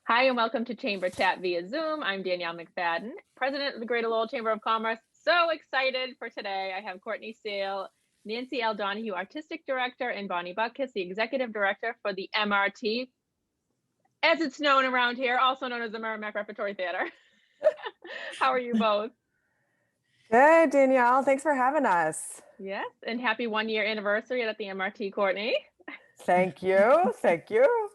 Hi, and welcome to Chamber Chat via Zoom. I'm Danielle McFadden, President of the Greater Lowell Chamber of Commerce. So excited for today. I have Courtney Sale, Nancy L. Donahue, Artistic Director, and Bonnie Butkas, the Executive Director for the MRT, as it's known around here, also known as the Merrimack Repertory Theater. How are you both? Good, Danielle. Thanks for having us. Yes, and happy 1-year anniversary at the MRT, Courtney. Thank you. Thank you.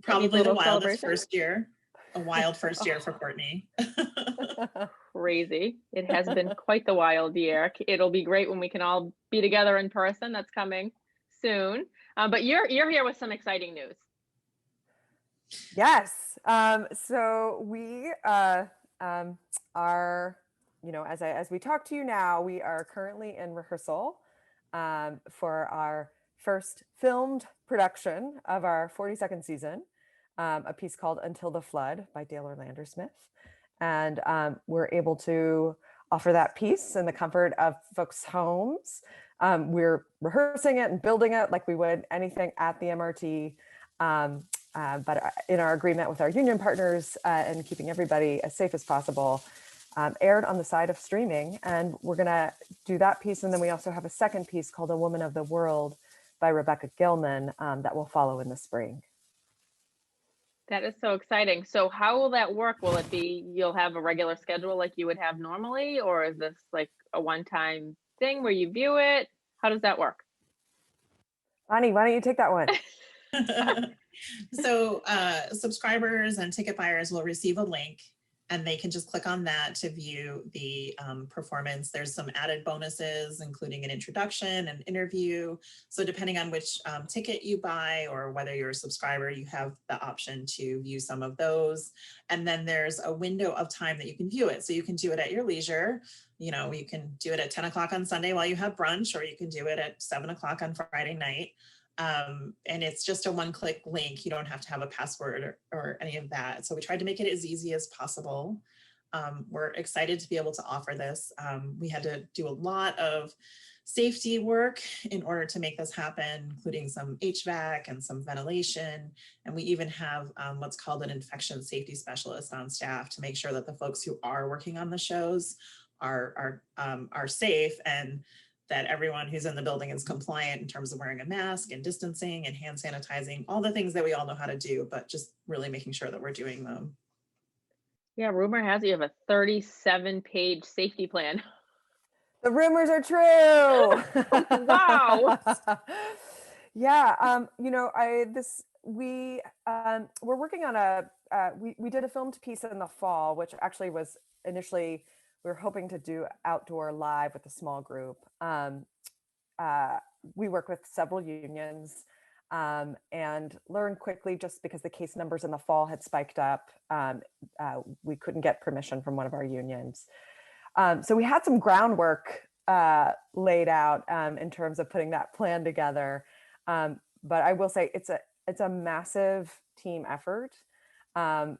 Probably the wildest celebration? first year. A wild first year for Courtney. Crazy. It has been quite the wild year. It'll be great when we can all be together in person. That's coming soon. But you're here with some exciting news. Yes. So we are, as we talk to you now, we are currently in rehearsal for our first filmed production of our 42nd season, a piece called Until the Flood by Dale Orlander Smith. And we're able to offer that piece in the comfort of folks' homes. We're rehearsing it and building it like we would anything at the MRT. But in our agreement with our union partners and keeping everybody as safe as possible, aired on the side of streaming. And we're going to do that piece. And then we also have a second piece called A Woman of the World by Rebecca Gilman that will follow in the spring. That is so exciting. So how will that work? Will it be you'll have a regular schedule like you would have normally, or is this like a one-time thing where you view it? How does that work? Bonnie, why don't you take that one? So subscribers and ticket buyers will receive a link and they can just click on that to view the performance. There's some added bonuses, including an introduction, an interview. So depending on which ticket you buy or whether you're a subscriber, you have the option to view some of those. And then there's a window of time that you can view it. So you can do it at your leisure. You know, you can do it at 10 o'clock on Sunday while you have brunch, or you can do it at 7 o'clock on Friday night. And it's just a one-click link. You don't have to have a password or any of that. So we tried to make it as easy as possible. We're excited to be able to offer this. We had to do a lot of safety work in order to make this happen, including some HVAC and some ventilation. And we even have what's called an infection safety specialist on staff to make sure that the folks who are working on the shows are safe, and that everyone who's in the building is compliant in terms of wearing a mask and distancing and hand sanitizing, all the things that we all know how to do, but just really making sure that we're doing them. Yeah, rumor has it you have a 37-page safety plan. The rumors are true. Wow. Yeah, we're working on we did a filmed piece in the fall, which actually was initially we were hoping to do outdoor live with a small group. We work with several unions and learned quickly, just because the case numbers in the fall had spiked up, we couldn't get permission from one of our unions. So we had some groundwork laid out in terms of putting that plan together. But I will say it's a massive team effort. I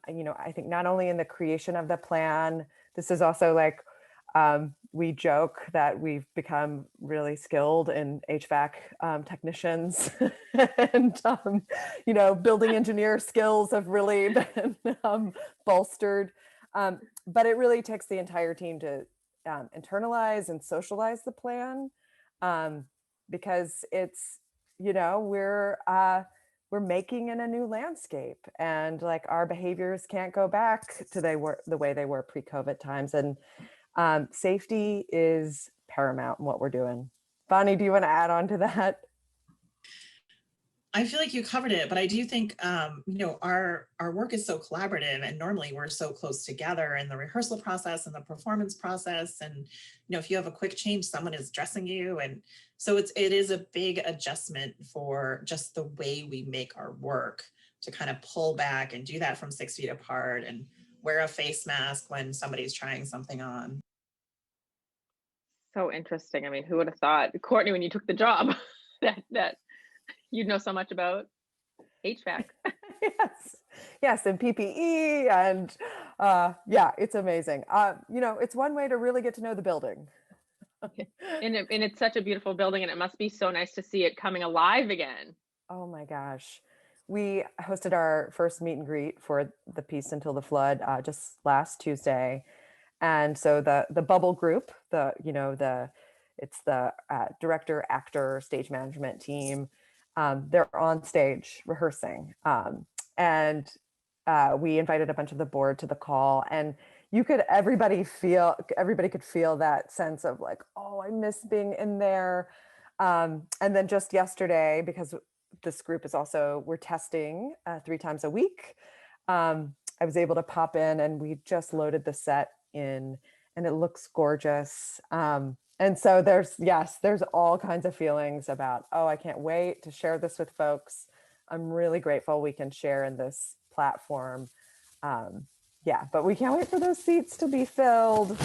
think not only in the creation of the plan, this is also like, we joke that we've become really skilled in HVAC technicians and, building engineer skills have really been bolstered. But it really takes the entire team to internalize and socialize the plan, because it's, we're making in a new landscape, and like our behaviors can't go back to the way they were pre-COVID times. And safety is paramount in what we're doing. Bonnie, do you want to add on to that? I feel like you covered it, but I do think, our work is so collaborative, and normally we're so close together in the rehearsal process and the performance process. And, if you have a quick change, someone is dressing you. And so it is a big adjustment for just the way we make our work, to kind of pull back and do that from 6 feet apart and wear a face mask when somebody's trying something on. So interesting. I mean, who would have thought, Courtney, when you took the job, that you'd know so much about HVAC. Yes, and PPE, and it's amazing. It's one way to really get to know the building. And it's such a beautiful building, and it must be so nice to see it coming alive again. Oh my gosh. we hosted our first meet and greet for the Peace Until the Flood just last Tuesday. And so the bubble group, it's the director, actor, stage management team. They're on stage rehearsing. And we invited a bunch of the board to the call, and everybody could feel that sense of like, oh, I miss being in there. And then just yesterday, because this group is also, we're testing 3 times a week. I was able to pop in, and we just loaded the set in, and it looks gorgeous. And so there's all kinds of feelings about, oh, I can't wait to share this with folks. I'm really grateful we can share in this platform. But we can't wait for those seats to be filled.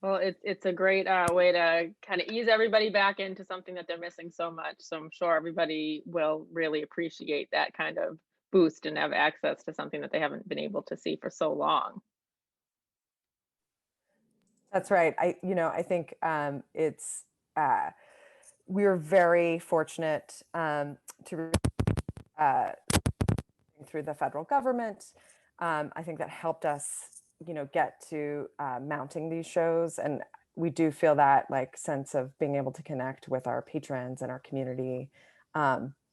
Well, it's a great way to kind of ease everybody back into something that they're missing so much. So I'm sure everybody will really appreciate that kind of boost and have access to something that they haven't been able to see for so long. That's right. I think we're very fortunate to through the federal government. I think that helped us, get to mounting these shows, and we do feel that like sense of being able to connect with our patrons and our community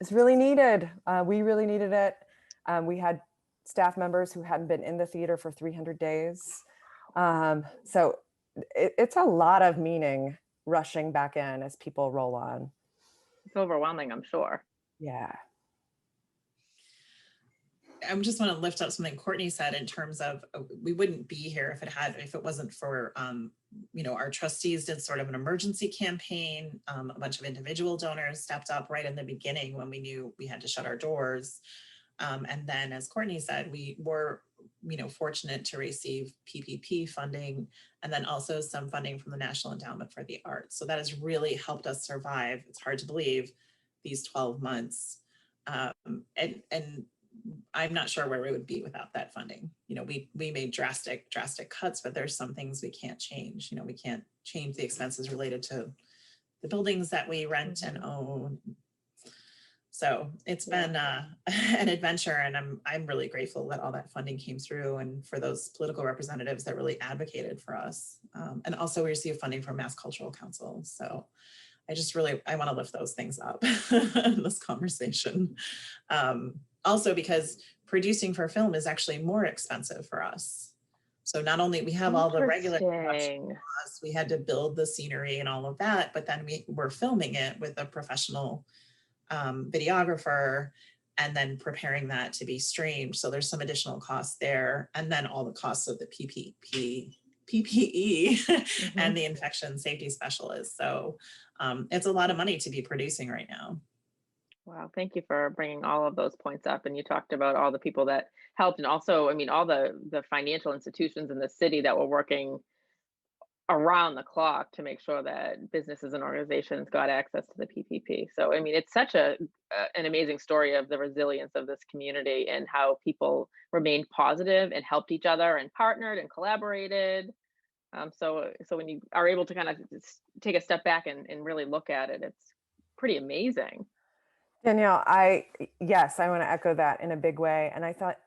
is really needed. We really needed it. We had staff members who hadn't been in the theater for 300 days. So it's a lot of meaning rushing back in as people roll on. It's overwhelming, I'm sure. Yeah. I just want to lift up something Courtney said in terms of we wouldn't be here if it wasn't for our trustees did sort of an emergency campaign. A bunch of individual donors stepped up right in the beginning when we knew we had to shut our doors. And then, as Courtney said, we were fortunate to receive PPP funding, and then also some funding from the National Endowment for the Arts. So that has really helped us survive. It's hard to believe these 12 months. And I'm not sure where we would be without that funding. We made drastic cuts, but there's some things we can't change. We can't change the expenses related to the buildings that we rent and own. So it's been an adventure, and I'm really grateful that all that funding came through, and for those political representatives that really advocated for us. And also we received funding from Mass Cultural Council. So I want to lift those things up in this conversation. Also because producing for film is actually more expensive for us. So not only we have all the regular production costs, we had to build the scenery and all of that, but then we were filming it with a professional videographer, and then preparing that to be streamed. So there's some additional costs there. And then all the costs of the PPE and the infection safety specialist. So it's a lot of money to be producing right now. Wow, thank you for bringing all of those points up. And you talked about all the people that helped, and also, all the financial institutions in the city that were working around the clock to make sure that businesses and organizations got access to the PPP. So, it's such an amazing story of the resilience of this community and how people remained positive and helped each other and partnered and collaborated. So when you are able to kind of take a step back and really look at it, it's pretty amazing. Danielle, I want to echo that in a big way. And I thought,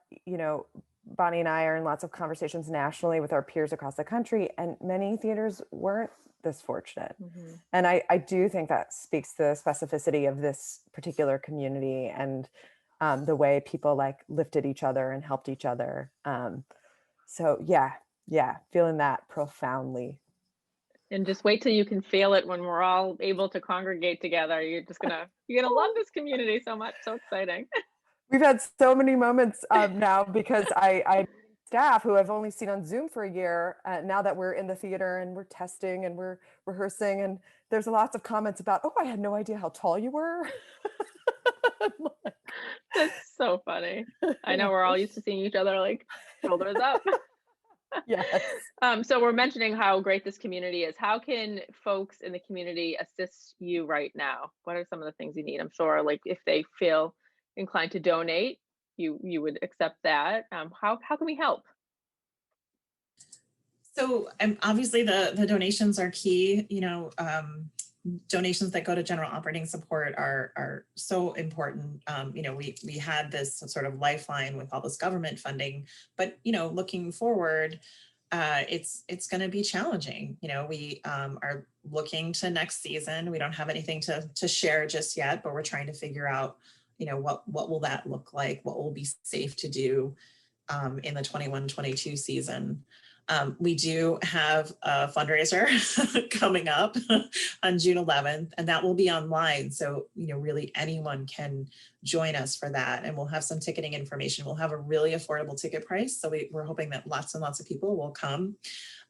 Bonnie and I are in lots of conversations nationally with our peers across the country, and many theaters weren't this fortunate. And I do think that speaks to the specificity of this particular community and the way people lifted each other and helped each other. So feeling that profoundly. And just wait till you can feel it when we're all able to congregate together. You're gonna love this community so much. So exciting. We've had so many moments now because I staff who I've only seen on Zoom for a year. Now that we're in the theater and we're testing and we're rehearsing, and there's lots of comments about, oh, I had no idea how tall you were. That's so funny. I know we're all used to seeing each other like shoulders up. Yes. So we're mentioning how great this community is. How can folks in the community assist you right now? What are some of the things you need? I'm sure if they feel inclined to donate, you would accept that. How can we help? So obviously the donations are key. donations that go to general operating support are so important. We had this sort of lifeline with all this government funding, but looking forward, it's going to be challenging. We are looking to next season. We don't have anything to share just yet, but we're trying to figure out, what will that look like? What will be safe to do in the 21-22 season? We do have a fundraiser coming up on June 11th, and that will be online. So, really anyone can join us for that. And we'll have some ticketing information. We'll have a really affordable ticket price. So we're hoping that lots and lots of people will come.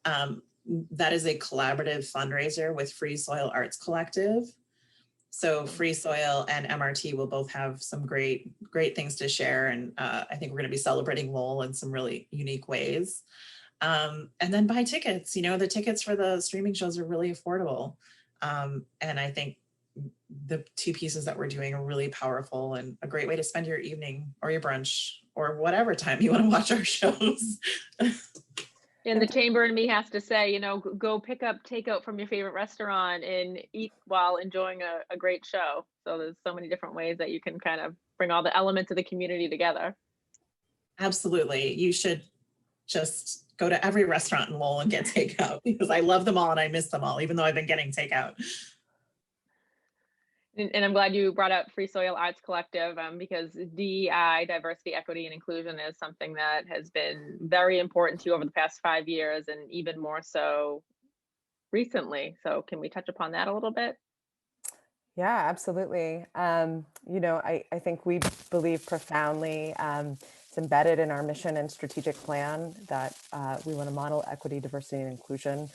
That is a collaborative fundraiser with Free Soil Arts Collective. So Free Soil and MRT will both have some great things to share. And I think we're going to be celebrating Lowell in some really unique ways. And then buy tickets. The tickets for the streaming shows are really affordable. And I think the two pieces that we're doing are really powerful and a great way to spend your evening or your brunch or whatever time you want to watch our shows. And the chamber and me has to say, go pick up takeout from your favorite restaurant and eat while enjoying a great show. So there's so many different ways that you can kind of bring all the elements of the community together. Absolutely. You should just go to every restaurant in Lowell and get takeout, because I love them all and I miss them all, even though I've been getting takeout. And I'm glad you brought up Free Soil Arts Collective, because DEI, diversity, equity, and inclusion, is something that has been very important to you over the past 5 years, and even more so recently. So can we touch upon that a little bit? Yeah, absolutely. I think we believe profoundly, it's embedded in our mission and strategic plan that we want to model equity, diversity, and inclusion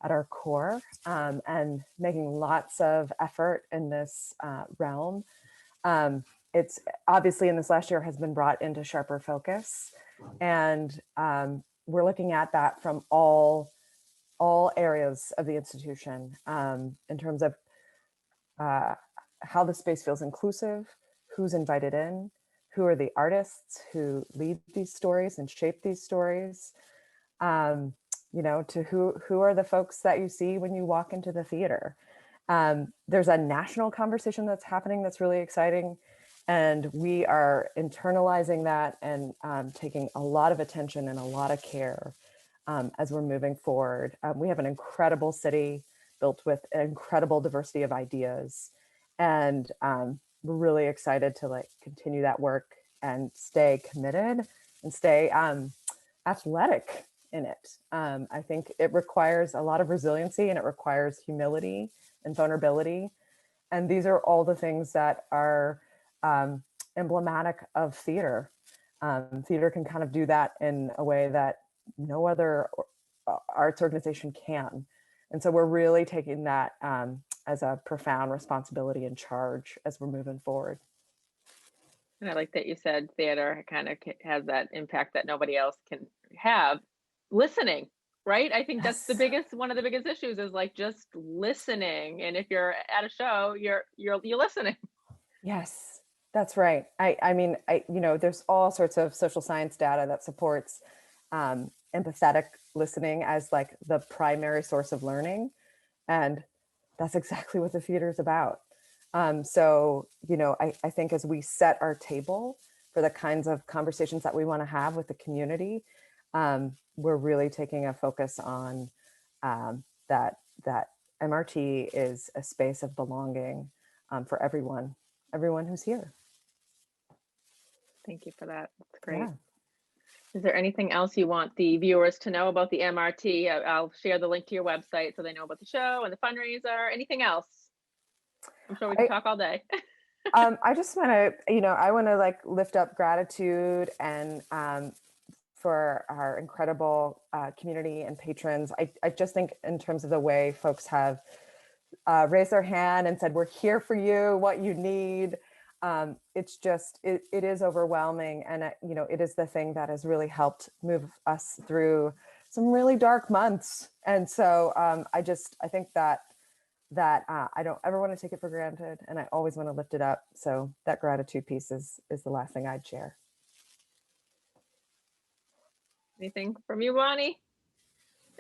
at our core, and making lots of effort in this realm. It's obviously in this last year has been brought into sharper focus, and we're looking at that from all areas of the institution, in terms of how the space feels inclusive, who's invited in, who are the artists who lead these stories and shape these stories, to who are the folks that you see when you walk into the theater. There's a national conversation that's happening that's really exciting, and we are internalizing that and taking a lot of attention and a lot of care as we're moving forward. We have an incredible city built with an incredible diversity of ideas, and we're really excited to continue that work and stay committed and stay athletic in it. I think it requires a lot of resiliency, and it requires humility and vulnerability. And these are all the things that are emblematic of theater. Theater can kind of do that in a way that no other arts organization can. And so we're really taking that as a profound responsibility and charge as we're moving forward. And I like that you said theater kind of has that impact that nobody else can have. Listening, right? I think that's one of the biggest issues is just listening. And if you're at a show, you're listening. Yes, that's right. I mean, there's all sorts of social science data that supports empathetic listening as the primary source of learning. And that's exactly what the theater is about. So, I think as we set our table for the kinds of conversations that we want to have with the community, we're really taking a focus on that MRT is a space of belonging for everyone who's here. Thank you for that. That's great. Yeah. Is there anything else you want the viewers to know about the MRT? I'll share the link to your website so they know about the show and the fundraiser. Anything else? I'm sure we can talk all day. I just want to, I want to lift up gratitude and for our incredible community and patrons. I just think in terms of the way folks have raised their hand and said, we're here for you, what you need. It's just, it is overwhelming. And, it is the thing that has really helped move us through some really dark months. And so I think that I don't ever want to take it for granted, and I always want to lift it up. So that gratitude piece is the last thing I'd share. Anything from you, Bonnie?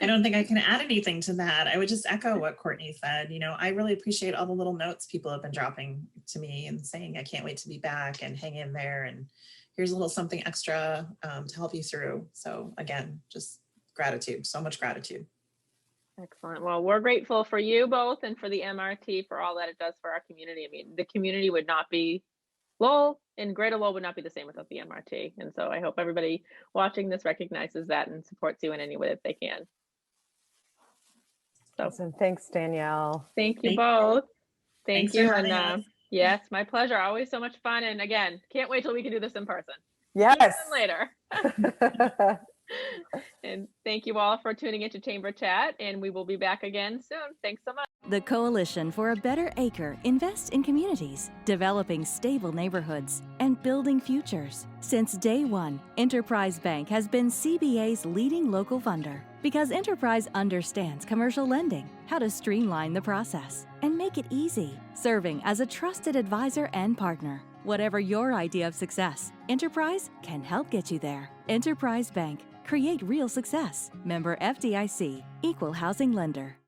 I don't think I can add anything to that. I would just echo what Courtney said. I really appreciate all the little notes people have been dropping to me and saying, I can't wait to be back and hang in there. And here's a little something extra to help you through. So again, just gratitude, so much gratitude. Excellent. Well, we're grateful for you both and for the MRT for all that it does for our community. I mean, the community would not be Lowell and Greater Lowell would not be the same without the MRT. And so I hope everybody watching this recognizes that and supports you in any way that they can. So awesome. Thanks, Danielle. Thank you both. Thank you. And yes, my pleasure. Always so much fun. And again, can't wait till we can do this in person. Yes. Later. And thank you all for tuning into Chamber Chat, and we will be back again soon. Thanks so much. The Coalition for a Better Acre invests in communities, developing stable neighborhoods, and building futures. Since day one, Enterprise Bank has been CBA's leading local funder because Enterprise understands commercial lending, how to streamline the process, and make it easy, serving as a trusted advisor and partner. Whatever your idea of success, Enterprise can help get you there. Enterprise Bank. Create real success. Member FDIC. Equal housing lender.